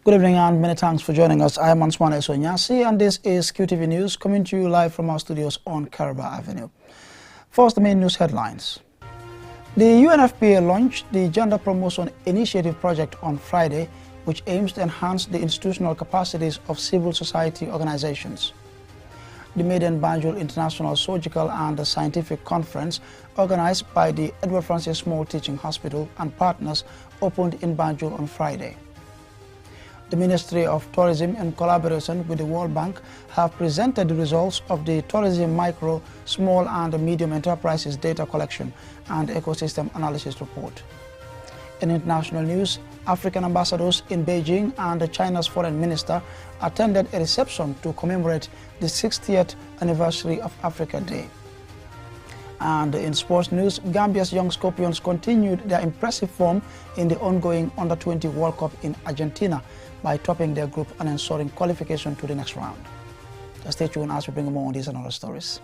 Good evening and many thanks for joining us. I am Answana Sonyasi and this is QTV News coming to you live from our studios on Karaba Avenue. First, the main news headlines. The UNFPA launched the Gender Promotion Initiative project on Friday, which aims to enhance the institutional capacities of civil society organizations. The maiden Banjul International Surgical and Scientific Conference, organized by the Edward Francis Small Teaching Hospital and partners, opened in Banjul on Friday. The Ministry of Tourism, in collaboration with the World Bank, have presented the results of the Tourism Micro, Small and Medium Enterprises Data Collection and Ecosystem Analysis Report. In international news, African ambassadors in Beijing and China's foreign minister attended a reception to commemorate the 60th anniversary of Africa Day. And in sports news, Gambia's young Scorpions continued their impressive form in the ongoing Under-20 World Cup in Argentina by topping their group and ensuring qualification to the next round. Stay tuned as we bring more on these and other stories.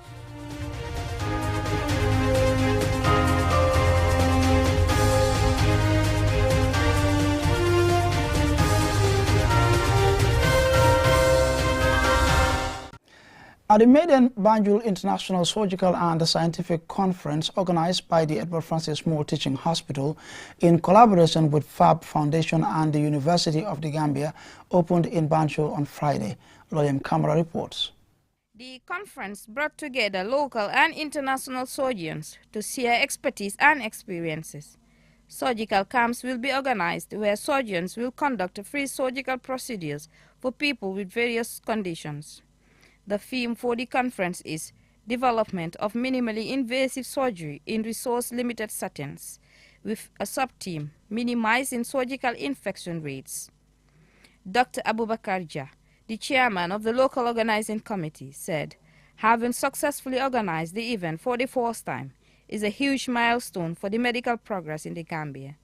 At the maiden Banjul International Surgical and Scientific Conference, organized by the Edward Francis Small Teaching Hospital in collaboration with FAB Foundation and the University of the Gambia, opened in Banjul on Friday. William Camara reports. The conference brought together local and international surgeons to share expertise and experiences. Surgical camps will be organized where surgeons will conduct free surgical procedures for people with various conditions. The theme for the conference is Development of Minimally Invasive Surgery in Resource-Limited Settings, with a sub-theme, Minimizing Surgical Infection Rates. Dr. Abubakar Jah, the chairman of the local organizing committee, said, having successfully organized the event for the first time is a huge milestone for the medical progress in the Gambia.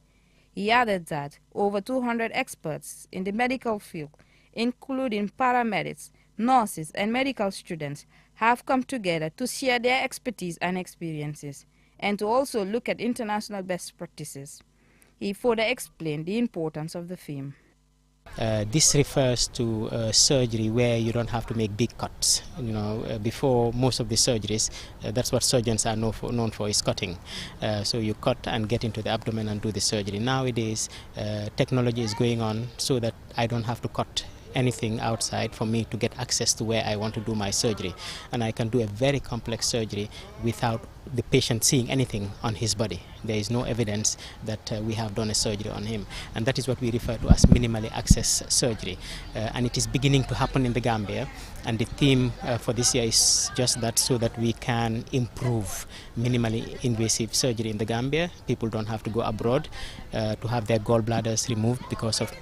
He added that over 200 experts in the medical field, including paramedics, nurses and medical students, have come together to share their expertise and experiences and to also look at international best practices. He further explained the importance of the theme. This refers to surgery where you don't have to make big cuts. Before most of the surgeries, that's what surgeons are known for is cutting. So you cut and get into the abdomen and do the surgery. Nowadays, technology is going on so that I don't have to cut anything outside for me to get access to where I want to do my surgery, and I can do a very complex surgery without the patient seeing anything on his body. There is no evidence that we have done a surgery on him, and that is what we refer to as minimally access surgery, and it is beginning to happen in the Gambia, and the theme for this year is just that, so that we can improve minimally invasive surgery in the Gambia. People don't have to go abroad to have their gallbladders removed because of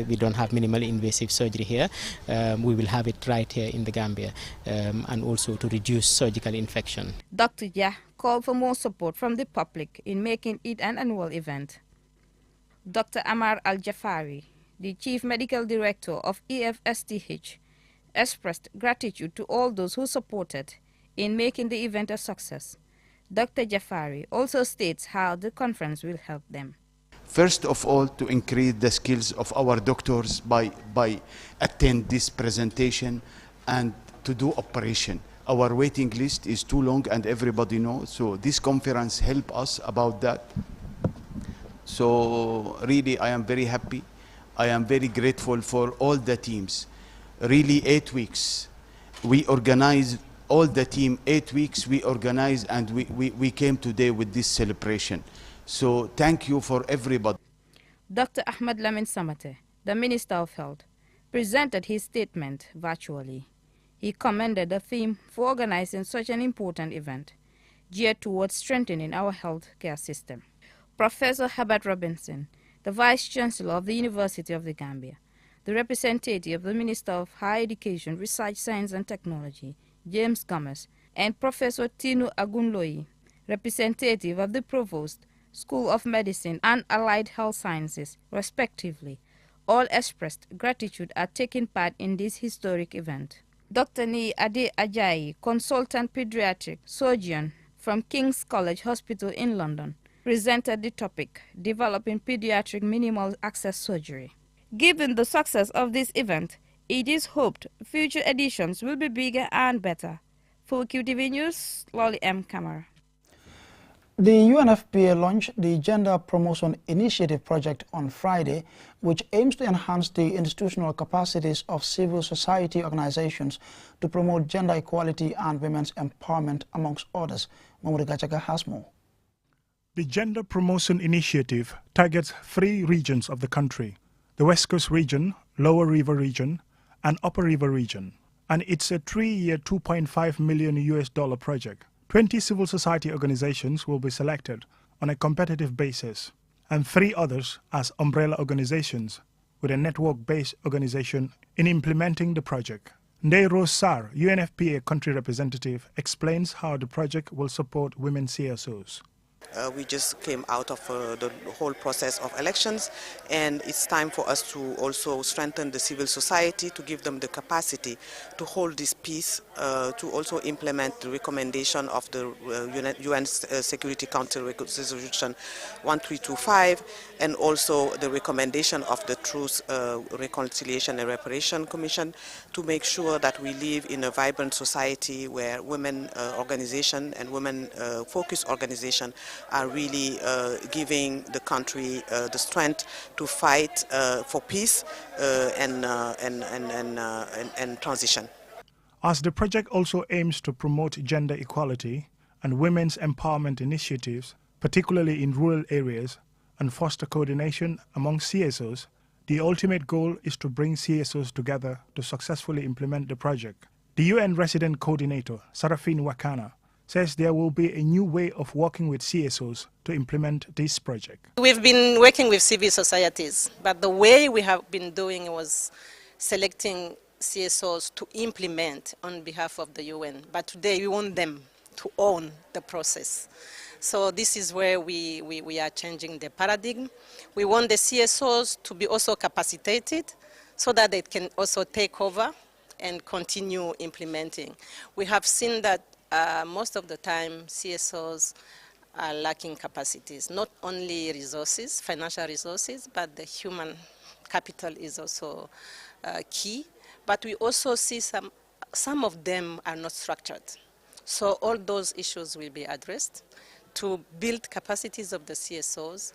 we don't have minimally invasive surgery here. We will have it right here in the Gambia, and also to reduce surgical infection. Dr. Jah called for more support from the public in making it an annual event. Dr. Amar Al-Jafari, the Chief Medical Director of EFSTH, expressed gratitude to all those who supported in making the event a success. Dr. Jafari also states how the conference will help them. First of all, to increase the skills of our doctors by attend this presentation and to do operation. Our waiting list is too long and everybody knows, so this conference help us about that. So really I am very happy. I am very grateful for all the teams. Really 8 weeks. We organized all the team, 8 weeks we organized, and we came today with this celebration. So thank you for everybody. Dr. Ahmad Lamin Samate, the Minister of Health, presented his statement virtually. He commended the theme for organizing such an important event, geared towards strengthening our health care system. Professor Herbert Robinson, the Vice Chancellor of the University of the Gambia, the representative of the Minister of Higher Education, Research, Science and Technology, James Gomez, and Professor Tinu Agunloyi, representative of the Provost, School of Medicine and Allied Health Sciences, respectively, all expressed gratitude at taking part in this historic event. Dr. Ni Ade Ajayi, consultant pediatric surgeon from King's College Hospital in London, presented the topic, Developing Pediatric Minimal Access Surgery. Given the success of this event, it is hoped future editions will be bigger and better. For QTV News, Lolly M. Kamara. The UNFPA launched the Gender Promotion Initiative project on Friday, which aims to enhance the institutional capacities of civil society organizations to promote gender equality and women's empowerment, amongst others. Mamoudou Gachaga has more. The Gender Promotion Initiative targets 3 regions of the country: the West Coast region, Lower River region, and Upper River region. And it's a 3-year, $2.5 million project. 20 civil society organizations will be selected on a competitive basis, and 3 others as umbrella organizations with a network-based organization in implementing the project. Ndeye Rose Sarr, UNFPA country representative, explains how the project will support women CSOs. We just came out of the whole process of elections, and it's time for us to also strengthen the civil society, to give them the capacity to hold this peace, to also implement the recommendation of the UN Security Council Resolution 1325, and also the recommendation of the Truth, Reconciliation and Reparation Commission, to make sure that we live in a vibrant society where women organization and women focused organization are really giving the country the strength to fight for peace and transition. As the project also aims to promote gender equality and women's empowerment initiatives, particularly in rural areas, and foster coordination among CSOs, the ultimate goal is to bring CSOs together to successfully implement the project. The UN Resident Coordinator, Sarafine Wakana, says there will be a new way of working with CSOs to implement this project. We've been working with civil societies, but the way we have been doing was selecting CSOs to implement on behalf of the UN. But today we want them to own the process. So this is where we are changing the paradigm. We want the CSOs to be also capacitated so that they can also take over and continue implementing. We have seen that most of the time CSOs are lacking capacities, not only resources, financial resources, but the human capital is also key. But we also see some of them are not structured. So all those issues will be addressed to build capacities of the CSOs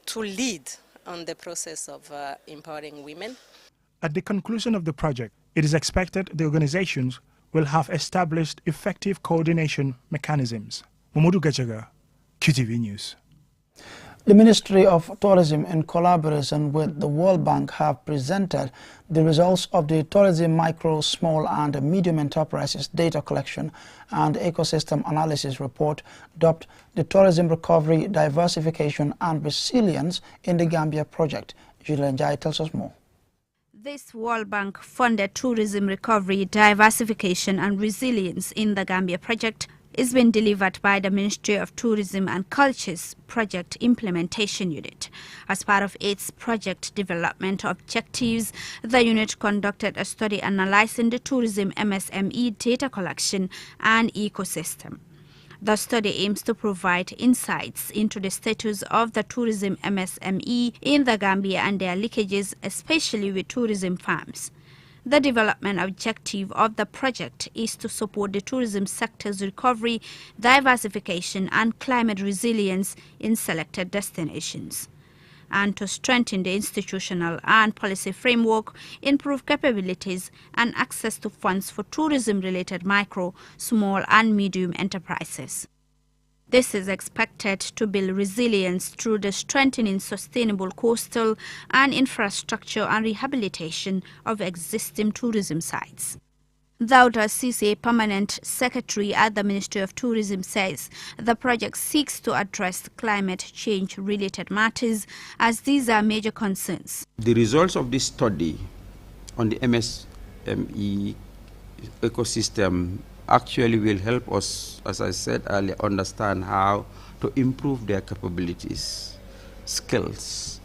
to lead on the process of empowering women. At the conclusion of the project, it is expected the organizations will have established effective coordination mechanisms. Mamoudou Gachaga, QTV News. The Ministry of Tourism, in collaboration with the World Bank, have presented the results of the Tourism Micro, Small and Medium Enterprises Data Collection and Ecosystem Analysis Report, dubbed the Tourism Recovery, Diversification and Resilience in the Gambia Project. Julian Jai tells us more. This World Bank-funded Tourism Recovery, Diversification and Resilience in the Gambia Project is being delivered by the Ministry of Tourism and Culture's Project Implementation Unit. As part of its project development objectives, the unit conducted a study analyzing the tourism MSME data collection and ecosystem. The study aims to provide insights into the status of the tourism MSME in the Gambia and their linkages, especially with tourism firms. The development objective of the project is to support the tourism sector's recovery, diversification and climate resilience in selected destinations, and to strengthen the institutional and policy framework, improve capabilities and access to funds for tourism-related micro, small and medium enterprises. This is expected to build resilience through the strengthening sustainable coastal and infrastructure and rehabilitation of existing tourism sites. Dauda Sise, Permanent Secretary at the Ministry of Tourism, says the project seeks to address climate change-related matters as these are major concerns. The results of this study on the MSME ecosystem actually will help us, as I said earlier, understand how to improve their capabilities, skills,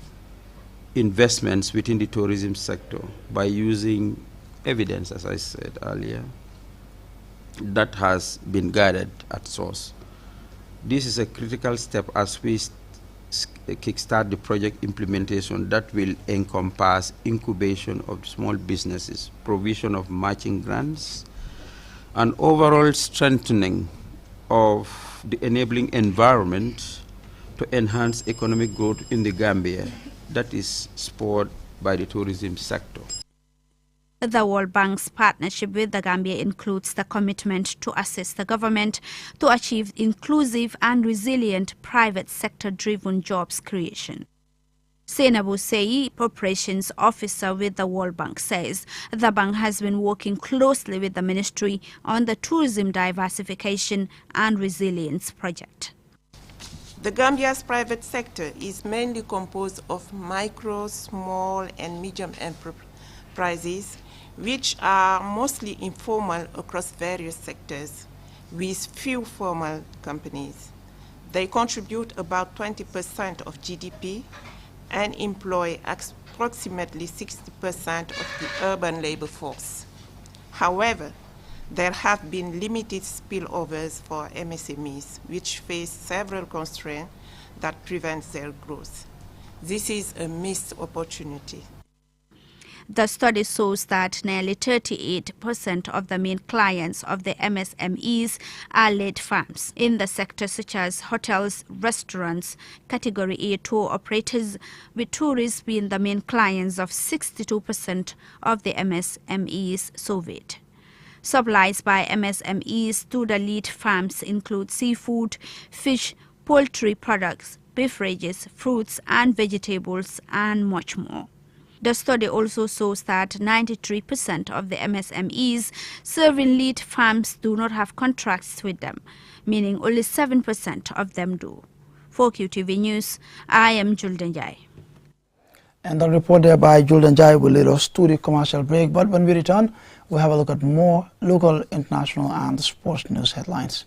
investments within the tourism sector by using evidence, as I said earlier, that has been gathered at source. This is a critical step as we kickstart the project implementation that will encompass incubation of small businesses, provision of matching grants, and overall strengthening of the enabling environment to enhance economic growth in the Gambia that is spurred by the tourism sector. The World Bank's partnership with the Gambia includes the commitment to assist the government to achieve inclusive and resilient private sector-driven jobs creation. Senabu Sei, Operations Officer with the World Bank, says the bank has been working closely with the ministry on the tourism diversification and resilience project. The Gambia's private sector is mainly composed of micro, small, and medium enterprises, which are mostly informal across various sectors, with few formal companies. They contribute about 20% of GDP and employ approximately 60% of the urban labor force. However, there have been limited spillovers for MSMEs, which face several constraints that prevent their growth. This is a missed opportunity. The study shows that nearly 38% of the main clients of the MSMEs are led firms in the sector such as hotels, restaurants, Category A tour operators, with tourists being the main clients of 62% of the MSMEs surveyed. Supplies by MSMEs to the lead firms include seafood, fish, poultry products, beverages, fruits and vegetables, and much more. The study also shows that 93% of the MSMEs serving lead firms do not have contracts with them, meaning only 7% of them do. For QTV News, I am Julden Jai. And the report there by Julden Jai will lead us to the commercial break, but when we return, we'll have a look at more local, international and sports news headlines.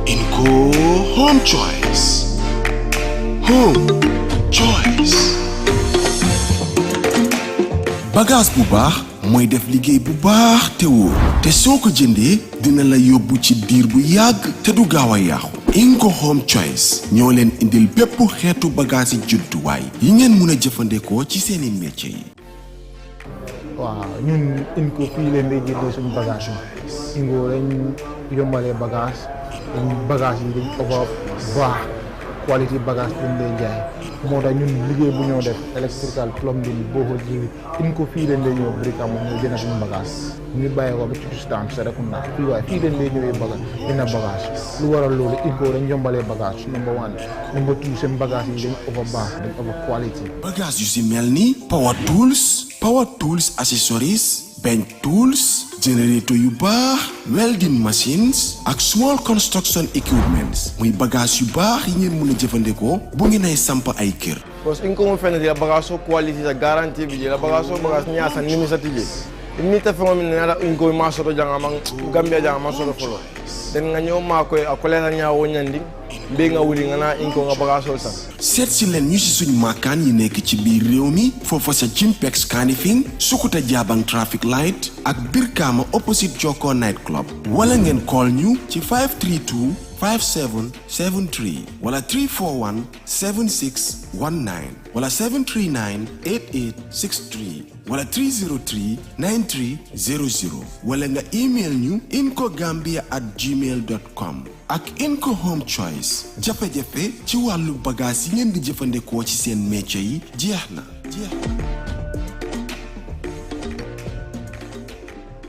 Inco Home Choice. Home Choice. Bagage bu baax mooy def liggéey bu baax te wóor te soo ko jëndee dina la yóbbu ci diir bu yàgg te du gaaw a yàqu. Inco Home Choice ñoo leen indil bépp xeetu bagage yi judduwaay yi ngeen mun a jëfandikoo ci seeni métier yi. waaw ñun Inco fii leen day jëndee suñu bagage yi Inco lañ yombalee bagage yi dañ over baax quality bagage lañ lay jaay moo tax ñun liggéey bu ñoo def electrical plumbing boo ko jiwi Inco fii leen lay ñëw brika moom ñu jënd suñu bagage ñu bàyyi ko ba ci stand Serekunda fii waaye fii leen lay ñëwee bagage dina bagage lu waral loolu Inco dañ yombalee bagage number 1 number 2 seen bagage yi dañ over baax dañ over quality bagage yu si mel ni power tools accessories bench tools generator yu baax welding machines ak small construction equipments muy bagage yu baax yi ngeen mën a jëfandikoo bu ngeen ay samp ay kër. Because Inco mo fene la bagage so quality la garantie bi la bagage so bagage ñaasa ni mi satije ni ta fengo min na Inco ma so janga mang Gambia janga ma so folo den nga ñoo ma koy akole la ñaawo ñandi mbe nga wuli nga na Inco nga bagage so san seet si leen ñu si suñ maakaan yi nekk ci biir réew mi foofa sa Jinpex Kanifing Sukuta Jabang traffic light ak Birkama opposite Joko night club wala ngeen call ñu ci 532 5773 wala 341 7619 wala 739 8863 wala 303 9300 wala nga email ñu incogambia@gmail.com ak Inco Home Choice jafe-jafe ci wàllu bagage yi ngeen di jëfandikoo ci seen métier yi jeex na.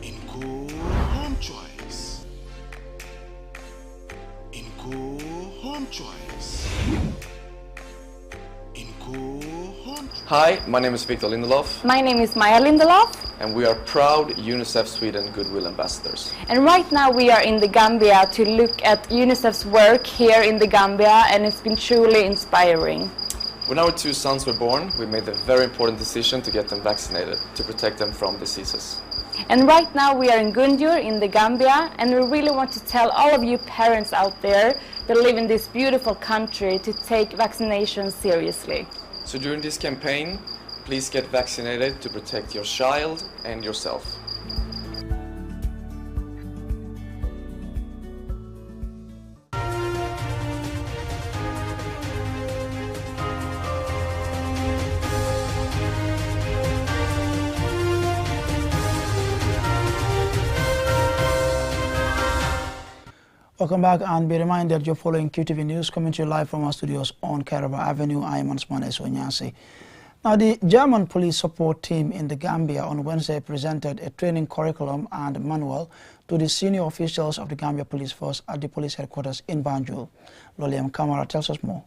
Inco Home Choice. Inco Home Choice. Inco Home Choice. Hi, my name is Victor Lindelof. My name is Maya Lindelof. And we are proud UNICEF Sweden Goodwill Ambassadors. And right now we are in the Gambia to look at UNICEF's work here in the Gambia, and it's been truly inspiring. When our 2 sons were born, we made the very important decision to get them vaccinated to protect them from diseases. And right now we are in Gunjur in the Gambia, and we really want to tell all of you parents out there that live in this beautiful country to take vaccination seriously. So during this campaign, please get vaccinated to protect your child and yourself. Welcome back, and be reminded you're following QTV News, coming to you live from our studios on Kairaba Avenue. I am Ansman Esonyasi. Now, the German police support team in the Gambia on Wednesday presented a training curriculum and manual to the senior officials of the Gambia Police Force at the police headquarters in Banjul. Loliam Kamara tells us more.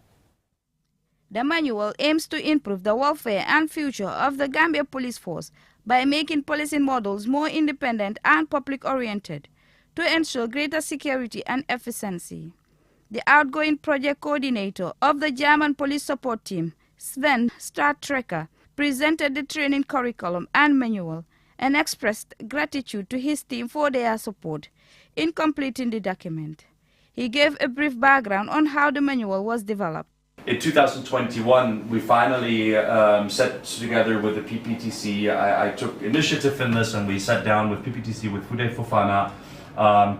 The manual aims to improve the welfare and future of the Gambia Police Force by making policing models more independent and public-oriented to ensure greater security and efficiency. The outgoing project coordinator of the German police support team, Sven Stadtrecker, presented the training curriculum and manual and expressed gratitude to his team for their support in completing the document. He gave a brief background on how the manual was developed. In 2021, we finally sat together with the PPTC. I took initiative in this, and we sat down with PPTC, with Fude Fofana,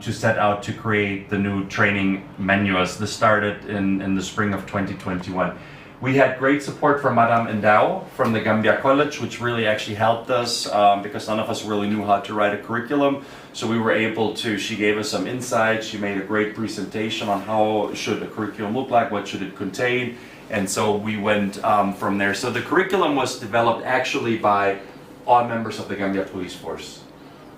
to set out to create the new training manuals. This started in the spring of 2021. We had great support from Madame Endao from the Gambia College, which really actually helped us because none of us really knew how to write a curriculum. So we were able to, she gave us some insights, she made a great presentation on how should a curriculum look like, what should it contain, and so we went from there. So the curriculum was developed actually by all members of the Gambia Police Force.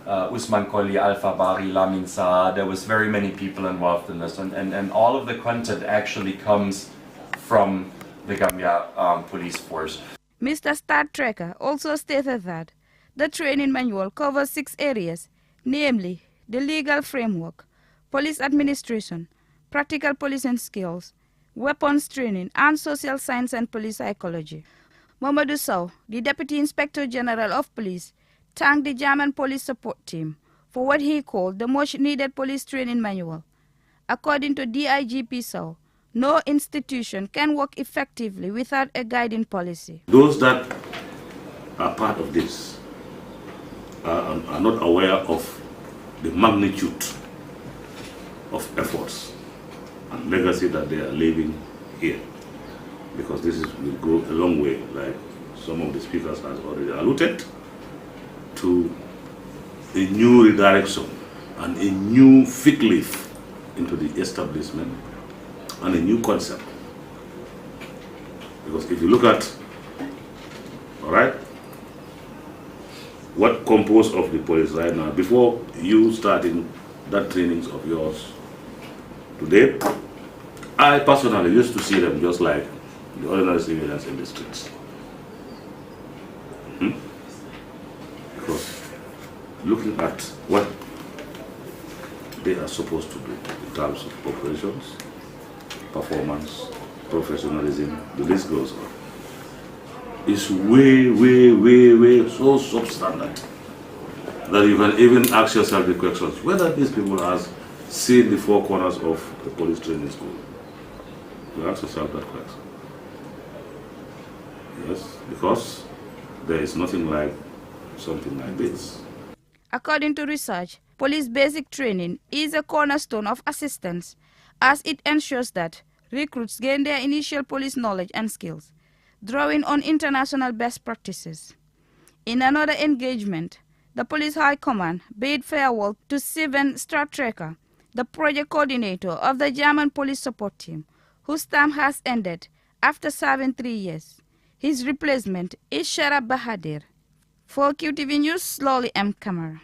Usman Koli, Alpha Bari, Lamin Sa, there was very many people involved in this, and all of the content actually comes from the Gambia Police Force. Mr. Stadtrecker also stated that the training manual covers 6 areas, namely the legal framework, police administration, practical policing skills, weapons training, and social science and police psychology. Mamadou Sow, the Deputy Inspector General of Police, thanked the German police support team for what he called the much needed police training manual. According to DIGP Sow, no institution can work effectively without a guiding policy. Those that are part of this are not aware of the magnitude of efforts and legacy that they are leaving here, because this will go a long way, like some of the speakers have already alluded to, a new redirection and a new fig leaf into the establishment and a new concept. Because if you look at, all right, what composed of the police right now, before you starting that trainings of yours today, I personally used to see them just like the ordinary civilians in the streets. Because looking at what they are supposed to do in terms of operations, performance, professionalism, the list goes on, is way so substandard that you can even ask yourself the questions whether these people have seen the 4 corners of the police training school. You ask yourself that question. Yes, because there is nothing like something like this. According to research, police basic training is a cornerstone of assistance, as it ensures that recruits gain their initial police knowledge and skills, drawing on international best practices. In another engagement, the Police High Command bade farewell to Sven Stadtrecker, the project coordinator of the German police support team, whose term has ended after serving 3 years. His replacement is Sharaf Bahadir. For QTV News, Slowly M. Kamara.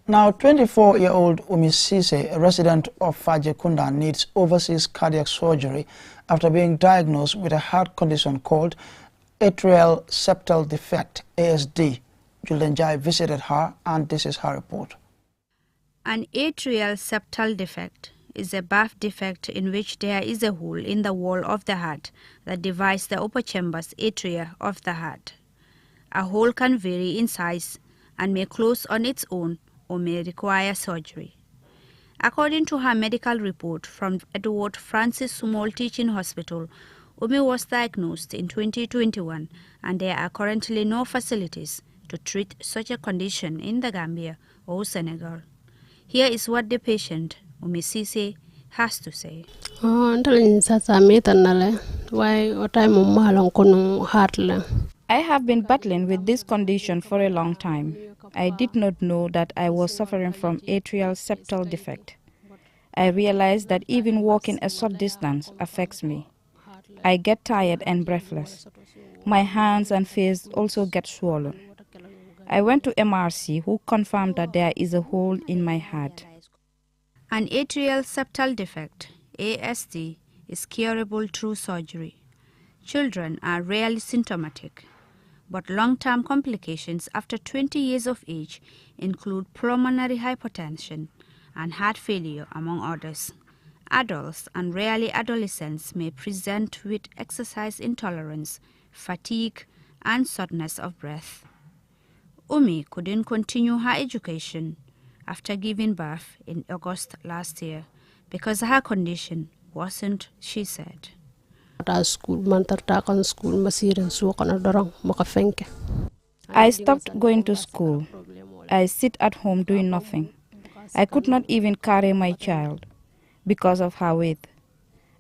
Now, 24-year-old Umi Sise, a resident of Fajekunda, needs overseas cardiac surgery after being diagnosed with a heart condition called atrial septal defect, ASD. Julian Jai visited her, and this is her report. An atrial septal defect is a birth defect in which there is a hole in the wall of the heart that divides the upper chambers atria of the heart. A hole can vary in size and may close on its own or may require surgery. According to her medical report from Edward Francis Small Teaching Hospital, Umi was diagnosed in 2021 and there are currently no facilities to treat such a condition in the Gambia or Senegal. Here is what the patient, Umi Sise, has to say. I have been battling with this condition for a long time. I did not know that I was suffering from atrial septal defect. I realize that even walking a short distance affects me. I get tired and breathless. My hands and face also get swollen. I went to MRC, who confirmed that there is a hole in my heart. An atrial septal defect, ASD, is curable through surgery. Children are rarely symptomatic, but long-term complications after 20 years of age include pulmonary hypertension and heart failure, among others. Adults and rarely adolescents may present with exercise intolerance, fatigue, and shortness of breath. Umi couldn't continue her education after giving birth in August last year because her condition worsened, she said. I stopped going to school. I sit at home doing nothing. I could not even carry my child because of her weight.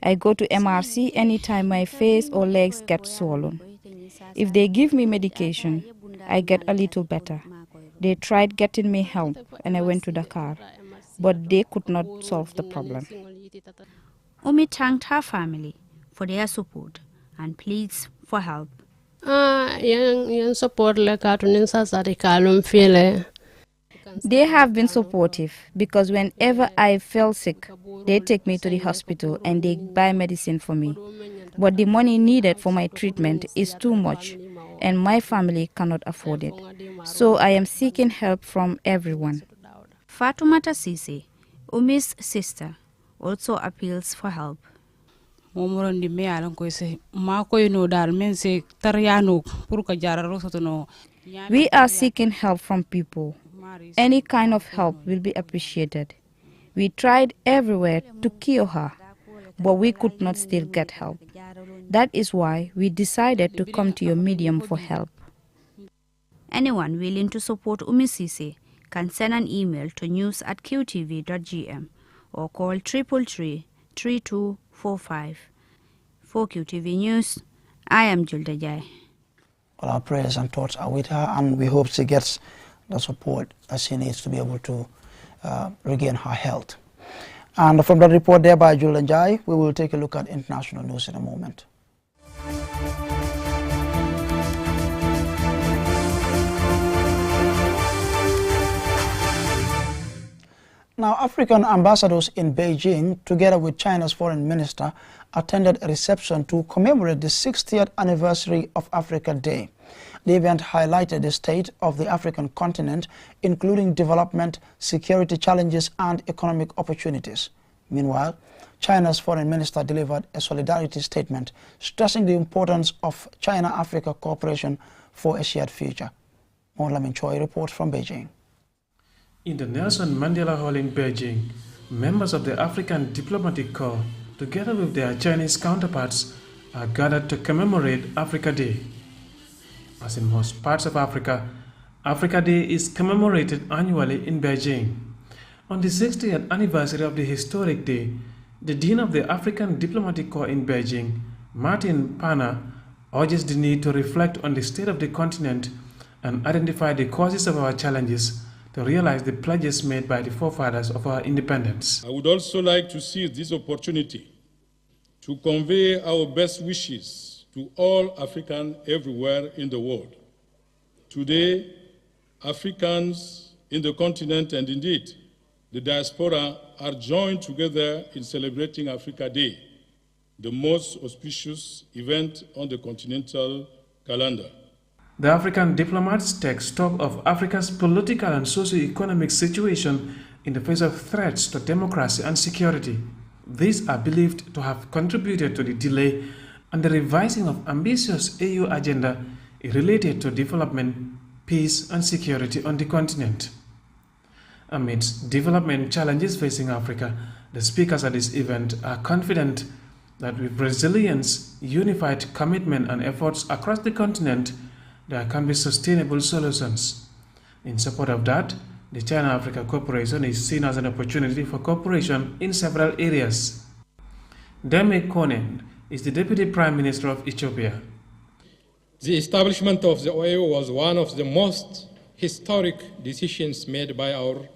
I go to MRC anytime my face or legs get swollen. If they give me medication, I get a little better. They tried getting me help and I went to Dakar, but they could not solve the problem. Umi thanked her family for their support and pleads for help. They have been supportive because whenever I fell sick, they take me to the hospital and they buy medicine for me. But the money needed for my treatment is too much and my family cannot afford it. So I am seeking help from everyone. Fatoumata Sise, Umi's sister, also appeals for help. We are seeking help from people. Any kind of help will be appreciated. We tried everywhere to cure her, but we could not still get help. That is why we decided to come to your medium for help. Anyone willing to support Umi Sise can send an email to news@qtv.gm or call 333-3245. For QTV News, I am Julda Jai. Well, our prayers and thoughts are with her, and we hope she gets the support that she needs to be able to regain her health. And from that report there by Julda Jai, we will take a look at international news in a moment. Now, African ambassadors in Beijing, together with China's foreign minister, attended a reception to commemorate the 60th anniversary of Africa Day. The event highlighted the state of the African continent, including development, security challenges, and economic opportunities. Meanwhile, China's foreign minister delivered a solidarity statement, stressing the importance of China-Africa cooperation for a shared future. Lamin Choi reports from Beijing. In the Nelson Mandela Hall in Beijing, members of the African Diplomatic Corps, together with their Chinese counterparts, are gathered to commemorate Africa Day. As in most parts of Africa, Africa Day is commemorated annually in Beijing. On the 60th anniversary of the historic day, the Dean of the African Diplomatic Corps in Beijing, Martin Pana, urges the need to reflect on the state of the continent and identify the causes of our challenges to realize the pledges made by the forefathers of our independence. I would also like to seize this opportunity to convey our best wishes to all Africans everywhere in the world. Today, Africans in the continent and indeed the diaspora are joined together in celebrating Africa Day, the most auspicious event on the continental calendar. The African diplomats take stock of Africa's political and socio-economic situation in the face of threats to democracy and security. These are believed to have contributed to the delay and the revising of ambitious AU agenda related to development, peace and security on the continent. Amidst development challenges facing Africa, the speakers at this event are confident that with resilience, unified commitment and efforts across the continent, there can be sustainable solutions. In support of that, the China-Africa Cooperation is seen as an opportunity for cooperation in several areas. Deme Konen is the Deputy Prime Minister of Ethiopia. The establishment of the OAU was one of the most historic decisions made by our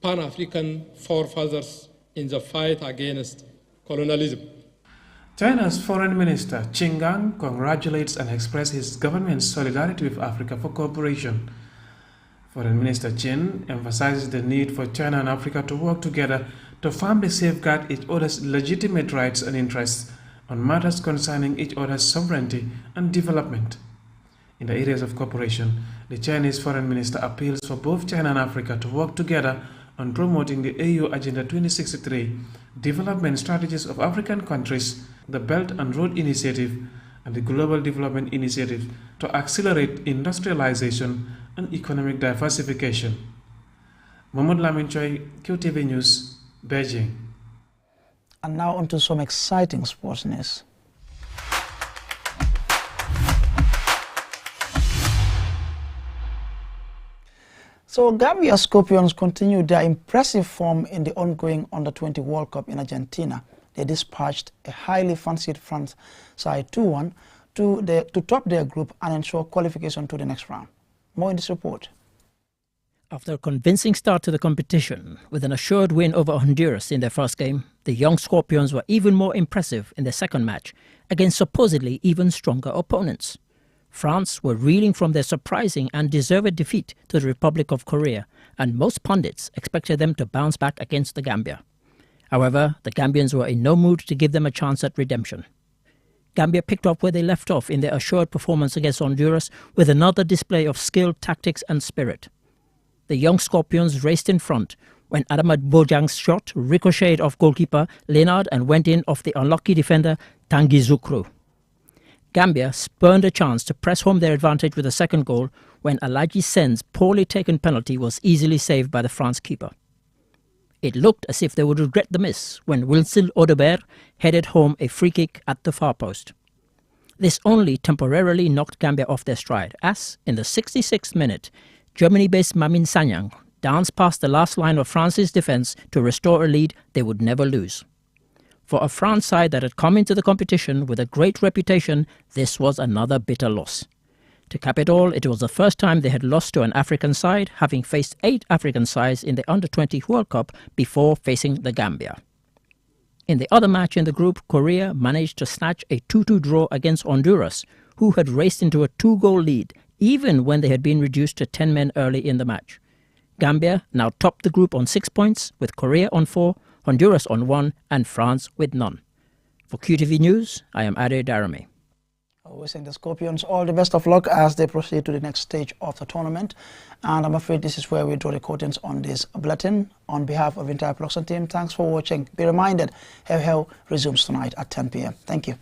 Pan-African forefathers in the fight against colonialism. China's Foreign Minister Qin Gang congratulates and expresses his government's solidarity with Africa for cooperation. Foreign Minister Qin emphasizes the need for China and Africa to work together to firmly safeguard each other's legitimate rights and interests on matters concerning each other's sovereignty and development. In the areas of cooperation, the Chinese Foreign Minister appeals for both China and Africa to work together on promoting the AU Agenda 2063, development strategies of African countries, the Belt and Road Initiative, and the Global Development Initiative to accelerate industrialization and economic diversification. Mohamed Lamin Choi, QTV News, Beijing. And now on to some exciting sports news. So Gambia Scorpions continue their impressive form in the ongoing Under-20 World Cup in Argentina. They dispatched a highly fancied France side 2-1 to top their group and ensure qualification to the next round. More in this report. After a convincing start to the competition, with an assured win over Honduras in their first game, the young Scorpions were even more impressive in their second match against supposedly even stronger opponents. France were reeling from their surprising and deserved defeat to the Republic of Korea, and most pundits expected them to bounce back against the Gambia. However, the Gambians were in no mood to give them a chance at redemption. Gambia picked up where they left off in their assured performance against Honduras with another display of skill, tactics and spirit. The young Scorpions raced in front when Adamat Bojang's shot ricocheted off goalkeeper Leonard and went in off the unlucky defender Tanguy Zukru. Gambia spurned a chance to press home their advantage with a second goal when Alaji Sen's poorly taken penalty was easily saved by the France keeper. It looked as if they would regret the miss when Wilson Odobert headed home a free kick at the far post. This only temporarily knocked Gambia off their stride as, in the 66th minute, Germany-based Mamin Sanyang danced past the last line of France's defence to restore a lead they would never lose. For a France side that had come into the competition with a great reputation, this was another bitter loss. To cap it all, it was the first time they had lost to an African side, having faced 8 African sides in the Under-20 World Cup before facing the Gambia. In the other match in the group, Korea managed to snatch a 2-2 draw against Honduras, who had raced into a 2-goal lead, even when they had been reduced to 10 men early in the match. Gambia now topped the group on 6 points, with Korea on 4, Honduras on 1 and France with none. For QTV News, I am Ade Darami. Wishing the Scorpions all the best of luck as they proceed to the next stage of the tournament. And I'm afraid this is where we draw the curtains on this bulletin. On behalf of the entire production team, thanks for watching. Be reminded, Hell resumes tonight at 10 p.m. Thank you.